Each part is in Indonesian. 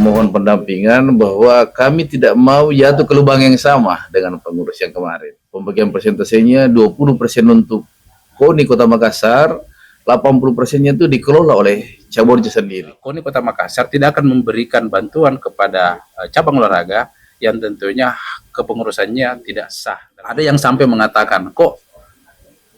mohon pendampingan bahwa kami tidak mau jatuh ke lubang yang sama dengan pengurus yang kemarin. Pembagian persentasenya 20% untuk KONI Kota Makassar, 80%-nya itu dikelola oleh cabornya sendiri. KONI Kota Makassar tidak akan memberikan bantuan kepada cabang olahraga yang tentunya kepengurusannya tidak sah. Ada yang sampai mengatakan, kok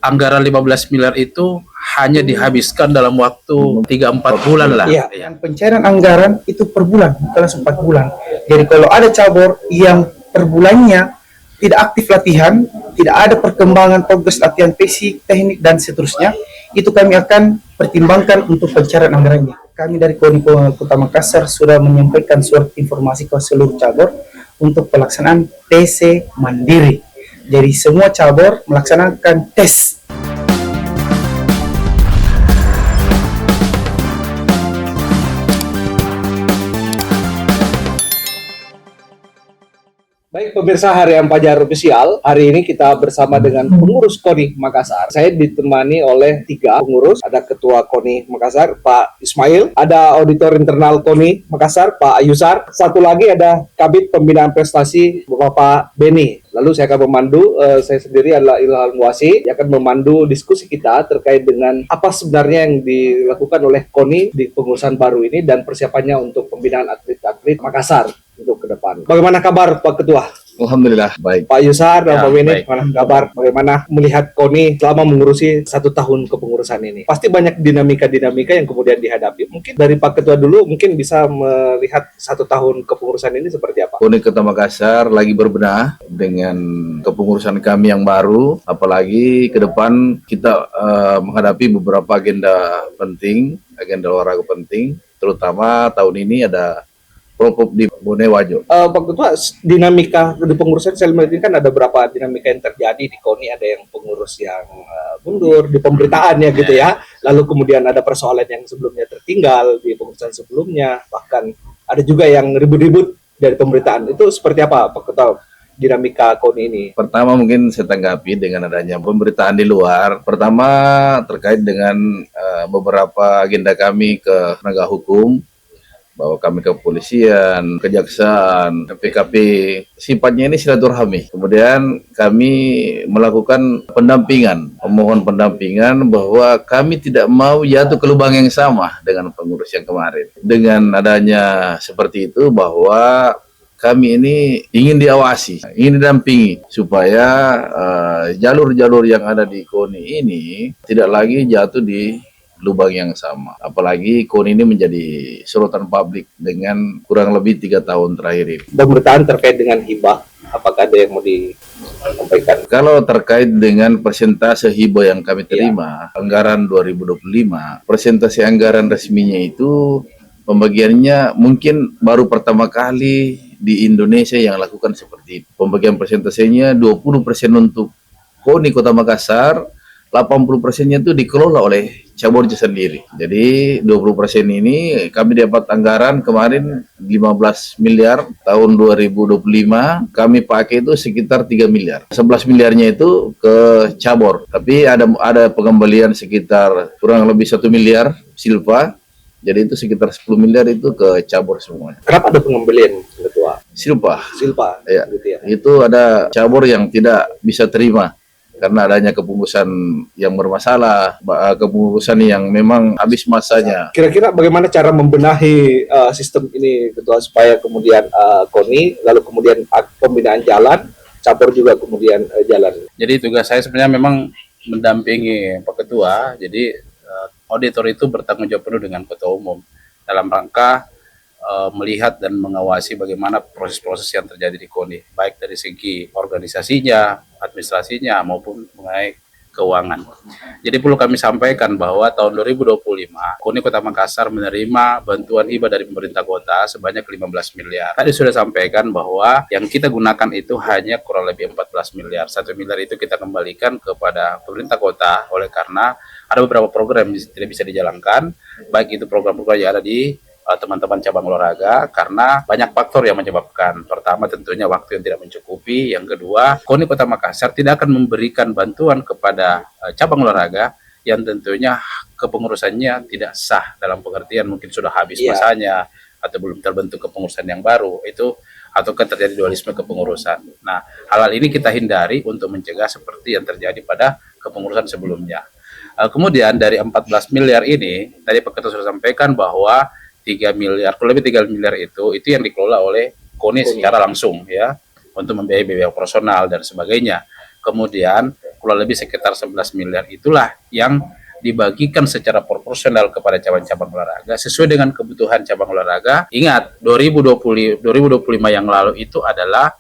anggaran 15 miliar itu hanya dihabiskan dalam waktu 3-4 bulan lah. Iya, yang pencairan anggaran itu per bulan, bukan langsung 4 bulan. Jadi kalau ada cabur yang per bulannya tidak aktif latihan, tidak ada perkembangan progres latihan fisik, teknik, dan seterusnya, itu kami akan pertimbangkan untuk pencairan anggarannya. Kami dari KONI Kota Makassar sudah menyampaikan surat informasi ke seluruh cabur untuk pelaksanaan TC mandiri. Jadi semua cabur melaksanakan tes. Baik pemirsa Harian Fajar Official, hari ini kita bersama dengan pengurus KONI Makassar. Saya ditemani oleh 3 pengurus, ada Ketua KONI Makassar, Pak Ismail, ada Auditor Internal KONI Makassar, Pak Yusar, satu lagi ada Kabid Pembinaan Prestasi, Bapak Beni. Lalu saya akan memandu, saya sendiri adalah Ilham Wasi, yang akan memandu diskusi kita terkait dengan apa sebenarnya yang dilakukan oleh KONI di pengurusan baru ini dan persiapannya untuk pembinaan atlet-atlet Makassar untuk ke depan. Bagaimana kabar Pak Ketua? Alhamdulillah, baik. Pak Yusar dan Pak Beni, baik. bagaimana kabar? Bagaimana melihat KONI selama mengurusi 1 tahun kepengurusan ini? Pasti banyak dinamika-dinamika yang kemudian dihadapi. Mungkin dari Pak Ketua dulu, mungkin bisa melihat 1 tahun kepengurusan ini seperti apa? KONI Kota Makassar lagi berbenah dengan kepengurusan kami yang baru, apalagi ke depan kita menghadapi beberapa agenda penting, agenda olahraga penting, terutama tahun ini ada Prokop di Bonewajo. Pak Ketua, dinamika di pengurusan saya melihat ini kan ada beberapa dinamika yang terjadi di KONI, ada yang pengurus yang mundur di pemberitaannya gitu ya, lalu kemudian ada persoalan yang sebelumnya tertinggal di pengurusan sebelumnya, bahkan ada juga yang ribut-ribut dari pemberitaan. Itu seperti apa Pak Ketua dinamika KONI ini? Pertama mungkin saya tanggapi dengan adanya pemberitaan di luar. Pertama terkait dengan beberapa agenda kami ke penegak hukum, bahwa kami ke kepolisian, kejaksaan, PKP, sifatnya ini silaturahmi. Kemudian kami melakukan pendampingan, memohon pendampingan bahwa kami tidak mau jatuh ke lubang yang sama dengan pengurus yang kemarin. Dengan adanya seperti itu bahwa kami ini ingin diawasi, ingin didampingi supaya jalur-jalur yang ada di KONI ini tidak lagi jatuh di lubang yang sama. Apalagi KONI ini menjadi sorotan publik dengan kurang lebih 3 tahun terakhir ini. Pemberitaan terkait dengan hibah, apakah ada yang mau disampaikan? Kalau terkait dengan persentase hibah yang kami terima, anggaran 2025, persentase anggaran resminya itu pembagiannya mungkin baru pertama kali di Indonesia yang lakukan seperti itu. Pembagian persentasenya 20% untuk KONI Kota Makassar, 80%-nya itu dikelola oleh cabornya sendiri. Jadi 20% ini kami dapat anggaran kemarin 15 miliar tahun 2025, kami pakai itu sekitar 3 miliar. 11 miliarnya itu ke cabor, tapi ada pengembalian sekitar kurang lebih 1 miliar silpa. Jadi itu sekitar 10 miliar itu ke cabur semuanya. Kenapa ada pengembalian Ketua? Silpa. Ya, Gitu ya. Itu ada cabur yang tidak bisa terima karena adanya kepengurusan yang bermasalah, kepengurusan yang memang habis masanya. Kira-kira bagaimana cara membenahi sistem ini Ketua supaya kemudian KONI, lalu kemudian pembinaan jalan, cabur juga kemudian jalan. Jadi tugas saya sebenarnya memang mendampingi Pak Ketua. Jadi auditor itu bertanggung jawab penuh dengan Ketua Umum dalam rangka melihat dan mengawasi bagaimana proses-proses yang terjadi di KONI, baik dari segi organisasinya, administrasinya, maupun mengenai keuangan. Jadi perlu kami sampaikan bahwa tahun 2025, KONI Kota Makassar menerima bantuan hibah dari pemerintah kota sebanyak 15 miliar. Tadi sudah sampaikan bahwa yang kita gunakan itu hanya kurang lebih 14 miliar. 1 miliar itu kita kembalikan kepada pemerintah kota, oleh karena ada beberapa program yang tidak bisa dijalankan, baik itu program-program yang ada di teman-teman cabang olahraga, karena banyak faktor yang menyebabkan. Pertama tentunya waktu yang tidak mencukupi, yang kedua KONI Kota Makassar tidak akan memberikan bantuan kepada cabang olahraga yang tentunya kepengurusannya tidak sah, dalam pengertian mungkin sudah habis masanya atau belum terbentuk kepengurusan yang baru itu, ataukah terjadi dualisme kepengurusan. Nah, hal-hal ini kita hindari untuk mencegah seperti yang terjadi pada kepengurusan sebelumnya. Kemudian dari 14 miliar ini, tadi Pak Ketua sudah sampaikan bahwa 3 miliar, kurang lebih 3 miliar itu yang dikelola oleh KONI secara langsung ya, untuk membiayai biaya operasional dan sebagainya. Kemudian kurang lebih sekitar 11 miliar itulah yang dibagikan secara proporsional kepada cabang-cabang olahraga sesuai dengan kebutuhan cabang olahraga. Ingat, 2025 yang lalu itu adalah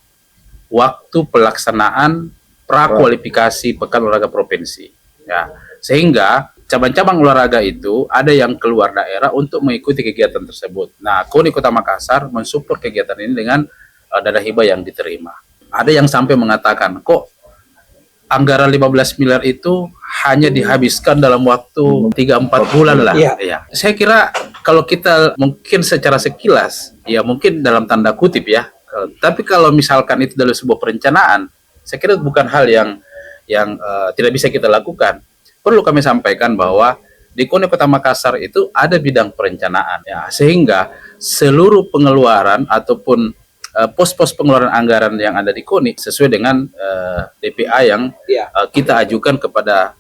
waktu pelaksanaan prakualifikasi Pekan Olahraga Provinsi. Ya, sehingga cabang-cabang olahraga itu ada yang keluar daerah untuk mengikuti kegiatan tersebut. Nah, KONI Kota Makassar mensupport kegiatan ini dengan dana hibah yang diterima. Ada yang sampai mengatakan, kok anggaran 15 miliar itu hanya dihabiskan dalam waktu 3-4 bulan lah. Ya. Saya kira kalau kita mungkin secara sekilas, ya mungkin dalam tanda kutip ya, tapi kalau misalkan itu dalam sebuah perencanaan, saya kira bukan hal yang tidak bisa kita lakukan. Perlu kami sampaikan bahwa di KONI Kota Makassar itu ada bidang perencanaan, ya, sehingga seluruh pengeluaran ataupun pos-pos pengeluaran anggaran yang ada di KONI sesuai dengan DPA yang kita ajukan kepada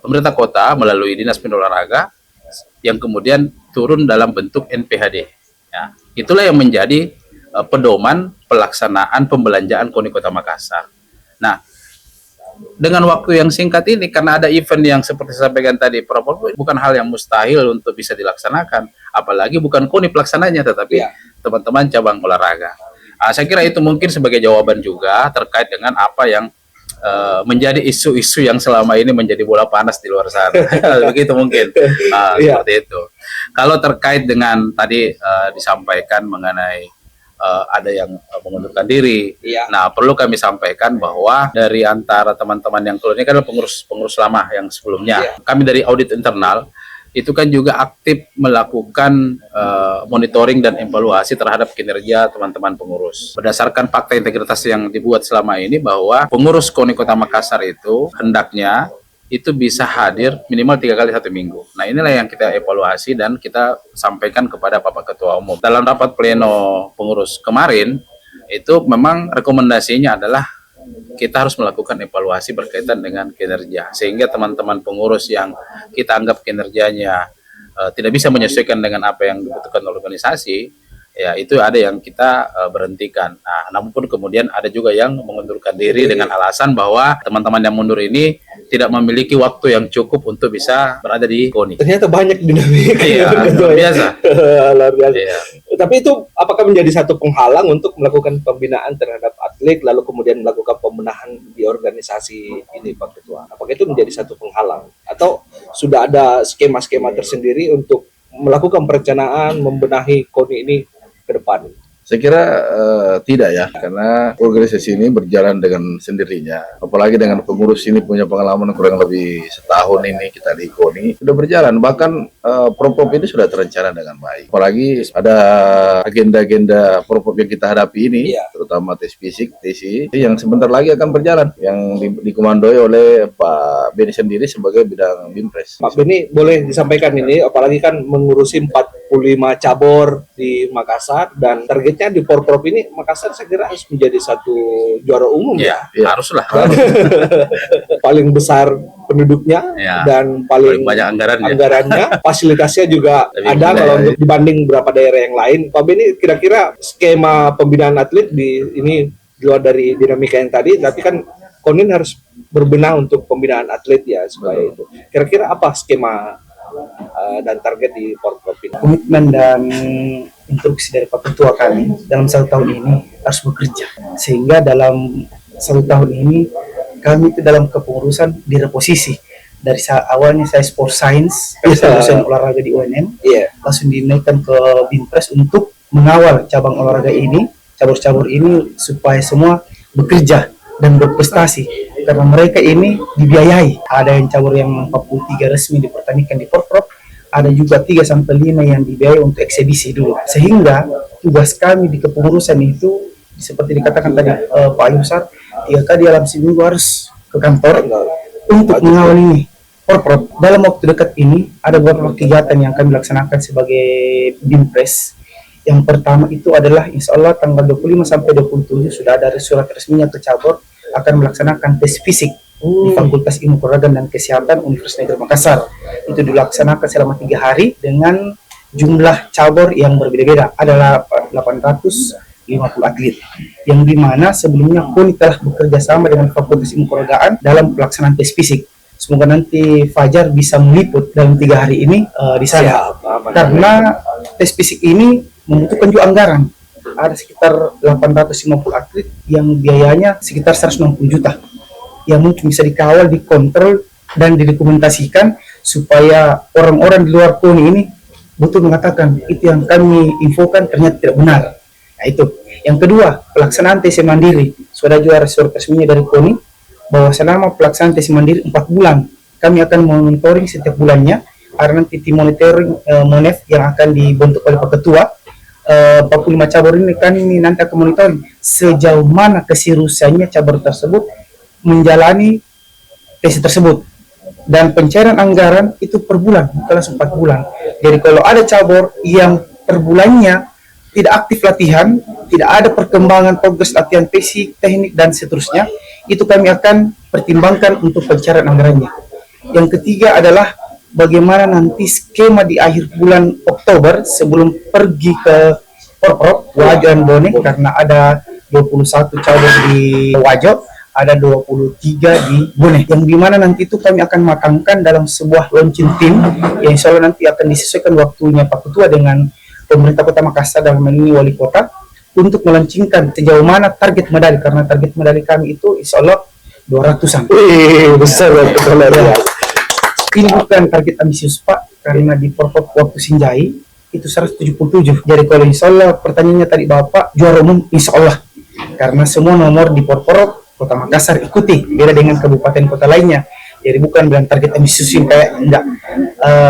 pemerintah kota melalui Dinas Pemuda Olahraga yang kemudian turun dalam bentuk NPHD. Ya, itulah yang menjadi pedoman pelaksanaan pembelanjaan KONI Kota Makassar. Nah, dengan waktu yang singkat ini, karena ada event yang seperti saya sampaikan tadi, bukan hal yang mustahil untuk bisa dilaksanakan. Apalagi bukan KONI pelaksananya, tetapi teman-teman cabang olahraga. Saya kira itu mungkin sebagai jawaban juga terkait dengan apa yang menjadi isu-isu yang selama ini menjadi bola panas di luar sana. Begitu mungkin. Seperti itu. Kalau terkait dengan tadi disampaikan mengenai ada yang mengundurkan diri. Nah, perlu kami sampaikan bahwa dari antara teman-teman yang keluar ini kan adalah pengurus lama yang sebelumnya. Kami dari audit internal itu kan juga aktif melakukan monitoring dan evaluasi terhadap kinerja teman-teman pengurus. Berdasarkan fakta integritas yang dibuat selama ini bahwa pengurus KONI Kota Makassar itu hendaknya itu bisa hadir minimal 3 kali 1 minggu. Nah, inilah yang kita evaluasi dan kita sampaikan kepada Bapak Ketua Umum. Dalam rapat pleno pengurus kemarin, itu memang rekomendasinya adalah kita harus melakukan evaluasi berkaitan dengan kinerja. Sehingga teman-teman pengurus yang kita anggap kinerjanya tidak bisa menyesuaikan dengan apa yang dibutuhkan organisasi, ya itu ada yang kita berhentikan. Nah, namun kemudian ada juga yang mengundurkan diri dengan alasan bahwa teman-teman yang mundur ini tidak memiliki waktu yang cukup untuk bisa berada di KONI. Ternyata banyak dinamika. Luar biasa. Luar biasa. Tapi itu apakah menjadi satu penghalang untuk melakukan pembinaan terhadap atlet lalu kemudian melakukan pembenahan di organisasi ini, Pak Ketua? Apakah itu menjadi satu penghalang atau sudah ada skema-skema tersendiri untuk melakukan perencanaan membenahi KONI ini ke depan? Saya kira tidak ya, karena organisasi ini berjalan dengan sendirinya. Apalagi dengan pengurus ini punya pengalaman kurang lebih setahun ini kita di KONI sudah berjalan. Bahkan Propop ini sudah terencana dengan baik. Apalagi ada agenda-agenda Propop yang kita hadapi ini, terutama tes fisik, TC, yang sebentar lagi akan berjalan, yang dikomandoi oleh Pak Beni sendiri sebagai bidang Bimpres. Pak Beni, boleh disampaikan ini, apalagi kan mengurusi 45 cabur di Makassar dan targetnya di Porprov ini Makassar saya kira harus menjadi satu juara umum ya. Haruslah. Paling besar penduduknya dan paling banyak anggarannya, fasilitasnya juga ada kalau untuk dibanding beberapa daerah yang lain. Pak Beni, kira-kira skema pembinaan atlet di ini di luar dari dinamika yang tadi, tapi kan KONI harus berbenah untuk pembinaan atlet ya supaya itu. Kira-kira apa skema dan target di Porprov ini? Komitmen dan instruksi dari Pak Ketua kami dalam 1 tahun ini harus bekerja, sehingga dalam 1 tahun ini kami itu dalam kepengurusan direposisi dari awalnya saya sport science, dosen olahraga di UNM, langsung dinaikkan ke Bimpres untuk mengawal cabang olahraga ini, cabur-cabur ini supaya semua bekerja dan berprestasi, karena mereka ini dibiayai. Ada yang cabur yang 43 resmi dipertandingkan di Porprov, ada juga 3-5 yang dibiayai untuk eksebisi dulu. Sehingga tugas kami di kepengurusan itu seperti dikatakan tadi Pak Yusar, 3 kali dalam seminggu harus ke kantor untuk mengawal ini Porprov. Dalam waktu dekat ini ada beberapa kegiatan yang kami laksanakan sebagai Bimpres, Yang pertama itu adalah insya Allah tanggal 25 sampai 27 sudah ada surat resminya ke cabur akan melaksanakan tes fisik di Fakultas Ilmu Keluarga dan Kesehatan Universitas Negeri Makassar. Itu dilaksanakan selama 3 hari dengan jumlah cabur yang berbeda-beda. Adalah 850 atlet, yang dimana sebelumnya KONI telah bekerja sama dengan Fakultas Ilmu Keluargaan dalam pelaksanaan tes fisik. Semoga nanti Fajar bisa meliput dalam 3 hari ini di sana. Karena tes fisik ini membutuhkan juga anggaran. Ada sekitar 850 atlet yang biayanya sekitar 160 juta. Yang mungkin bisa dikawal, dikontrol, dan didokumentasikan supaya orang-orang di luar KONI ini betul mengatakan itu yang kami infokan ternyata tidak benar. Nah itu. Yang kedua, pelaksanaan tes mandiri. Sudah juga surat resminya dari KONI bahwa selama pelaksanaan tes mandiri 4 bulan kami akan monitoring setiap bulannya. Ada nanti tim monitoring MONEF yang akan dibentuk oleh Pak Ketua. 45 cabur ini kan ini nanti akan monitoring sejauh mana keseriusannya cabur tersebut menjalani tes tersebut. Dan pencairan anggaran itu per bulan, bukan langsung 4 bulan. Jadi kalau ada cabur yang per bulannya tidak aktif latihan, tidak ada perkembangan progres latihan fisik, teknik, dan seterusnya, itu kami akan pertimbangkan untuk pencairan anggarannya. Yang ketiga adalah bagaimana nanti skema di akhir bulan Oktober sebelum pergi ke Porprov, Wajo dan Bone, karena ada 21 cabur di Wajo, ada 23 di Bone, yang dimana nanti itu kami akan matangkan dalam sebuah launching team yang insya Allah nanti akan disesuaikan waktunya Pak Ketua dengan pemerintah Kota Makassar dalam hal ini wali kota untuk melaunchingkan sejauh mana target medali, karena target medali kami itu insya Allah 200-an. Besar ya. Ini bukan target ambisius Pak, karena di Porprov waktu Sinjai itu 177. Jadi kalau insya Allah pertanyaannya tadi Bapak juara umum insya Allah, karena semua nomor di Porprov Kota Makassar ikuti, beda dengan kabupaten kota lainnya. Jadi bukan bilang target ambisius kayak enggak.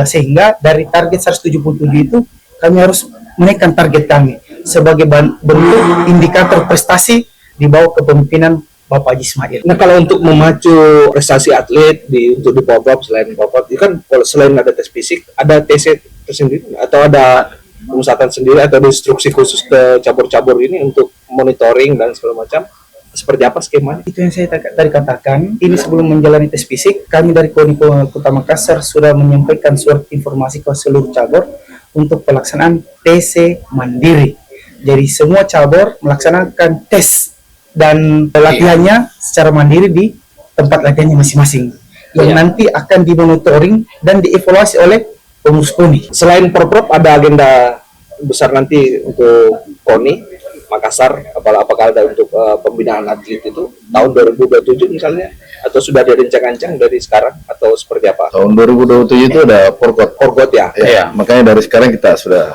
Sehingga dari target 177 itu kami harus menaikkan target kami sebagai bentuk indikator prestasi di bawah kepemimpinan Bapak Haji Ismail. Nah, kalau untuk memacu prestasi atlet untuk di Porprov, selain Porprov, itu kan kalau selain ada tes fisik, ada TC tersendiri atau ada pemusatan sendiri atau instruksi khusus ke cabur-cabur ini untuk monitoring dan segala macam. Seperti apa skemanya? Itu yang saya tadi katakan. Ini sebelum menjalani tes fisik, kami dari KONI Kota Makassar sudah menyampaikan surat informasi ke seluruh cabur untuk pelaksanaan TC mandiri. Jadi semua cabur melaksanakan tes dan latihannya secara mandiri di tempat latihannya masing-masing, yang nanti akan dimonitoring dan dievaluasi oleh pengurus KONI. Selain Porprov, ada agenda besar nanti untuk KONI Makassar, apakah ada untuk pembinaan atlet itu tahun 2027 misalnya, atau sudah ada rencana-rencana dari sekarang atau seperti apa? Tahun 2027 itu ada Porgot ya. Ya, makanya dari sekarang kita sudah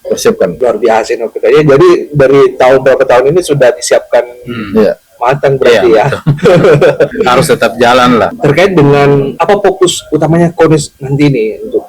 persiapkan. Luar biasa ya. Jadi dari berapa tahun ini sudah disiapkan matang berarti ya. Harus tetap jalan lah. Terkait dengan apa fokus utamanya KONI nanti nih untuk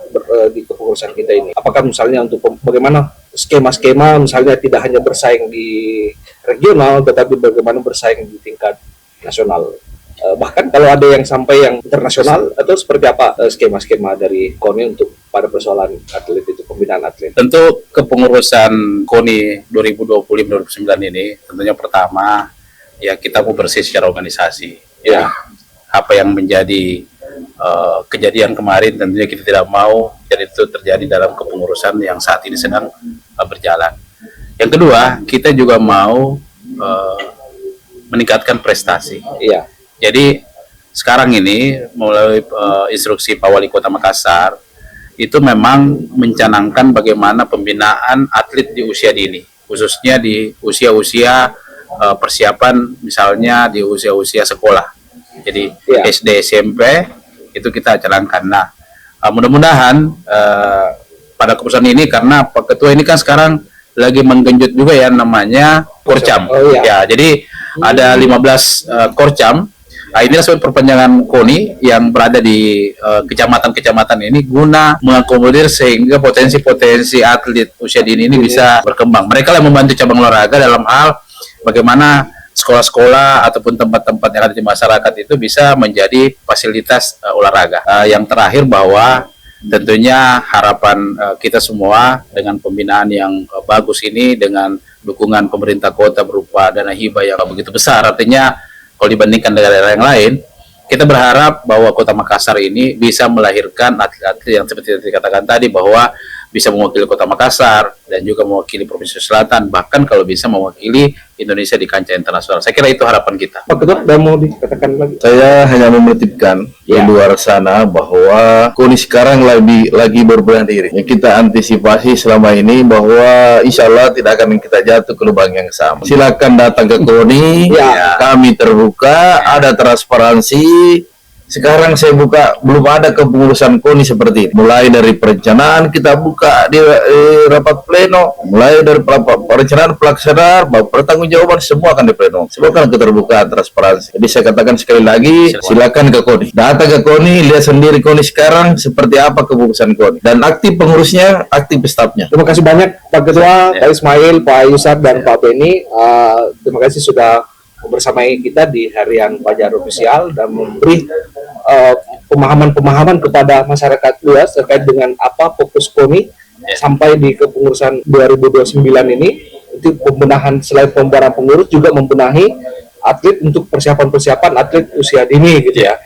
di kepengurusan kita ini? Apakah misalnya untuk bagaimana skema-skema misalnya tidak hanya bersaing di regional, tetapi bagaimana bersaing di tingkat nasional? Bahkan kalau ada yang sampai yang internasional, atau seperti apa skema-skema dari KONI untuk pada persoalan atlet itu, pembinaan atlet? Tentu kepengurusan KONI 2025-2029 ini tentunya pertama ya kita mau bersih secara organisasi. Ya, apa yang menjadi kejadian kemarin tentunya kita tidak mau jadi itu terjadi dalam kepengurusan yang saat ini sedang berjalan. Yang kedua, kita juga mau meningkatkan prestasi. Iya. Jadi sekarang ini melalui instruksi Pak Wali Kota Makassar itu memang mencanangkan bagaimana pembinaan atlet di usia dini, khususnya di usia-usia persiapan, misalnya di usia-usia sekolah. Jadi SD, SMP itu kita canangkan. Nah, mudah-mudahan pada keputusan ini, karena Pak Ketua ini kan sekarang lagi menggenjot juga ya namanya Korcam. Ya, jadi ada 15 Korcam. Nah, inilah sebagai perpanjangan KONI yang berada di kecamatan-kecamatan ini guna mengakomodir sehingga potensi-potensi atlet usia dini ini bisa berkembang. Mereka yang membantu cabang olahraga dalam hal bagaimana sekolah-sekolah ataupun tempat-tempat yang ada di masyarakat itu bisa menjadi fasilitas olahraga. Yang terakhir bahwa tentunya harapan kita semua dengan pembinaan yang bagus ini, dengan dukungan pemerintah kota berupa dana hibah yang begitu besar, artinya kalau dibandingkan dengan daerah yang lain, kita berharap bahwa Kota Makassar ini bisa melahirkan atlet-atlet yang seperti yang dikatakan tadi, bahwa bisa mewakili Kota Makassar dan juga mewakili Provinsi Selatan, bahkan kalau bisa mewakili Indonesia di kancah internasional. Saya kira itu harapan kita. Pak Ketua, ada mau dikatakan lagi? Saya hanya memertipkan di luar sana bahwa KONI sekarang lagi berbenah diri. Yang kita antisipasi selama ini bahwa insya Allah tidak akan kita jatuh ke lubang yang sama. Silakan datang ke KONI, kami terbuka, ada transparansi. Sekarang saya buka, belum ada kepengurusan KONI seperti ini. Mulai dari perencanaan kita buka di rapat pleno, mulai dari perencanaan pelaksanaan, pertanggungjawaban semua akan di pleno. Semua kan keterbukaan, transparansi. Jadi saya katakan sekali lagi, silakan ke KONI. Datang ke KONI, lihat sendiri KONI sekarang seperti apa kepengurusan KONI. Dan aktif pengurusnya, aktif stafnya. Terima kasih banyak Pak Ketua, Pak Ismail, Pak Yusar, dan Pak Beni. Terima kasih sudah bersama kita di Harian Fajar Official dan memberi pemahaman-pemahaman kepada masyarakat luas terkait dengan apa fokus KONI sampai di kepengurusan 2029 ini. Itu pembenahan, selain pembenahan pengurus juga membenahi atlet untuk persiapan-persiapan atlet usia dini gitu ya.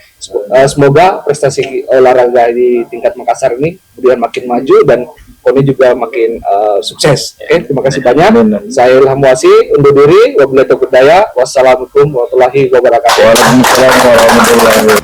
Semoga prestasi olahraga di tingkat Makassar ini kemudian makin maju dan KONI juga makin sukses. Oke, terima kasih banyak. Saya Ilham Wasi undur diri. Wabillahi taufiq hidayah. Wassalamualaikum warahmatullahi wabarakatuh. Waalaikumsalam warahmatullahi wabarakatuh.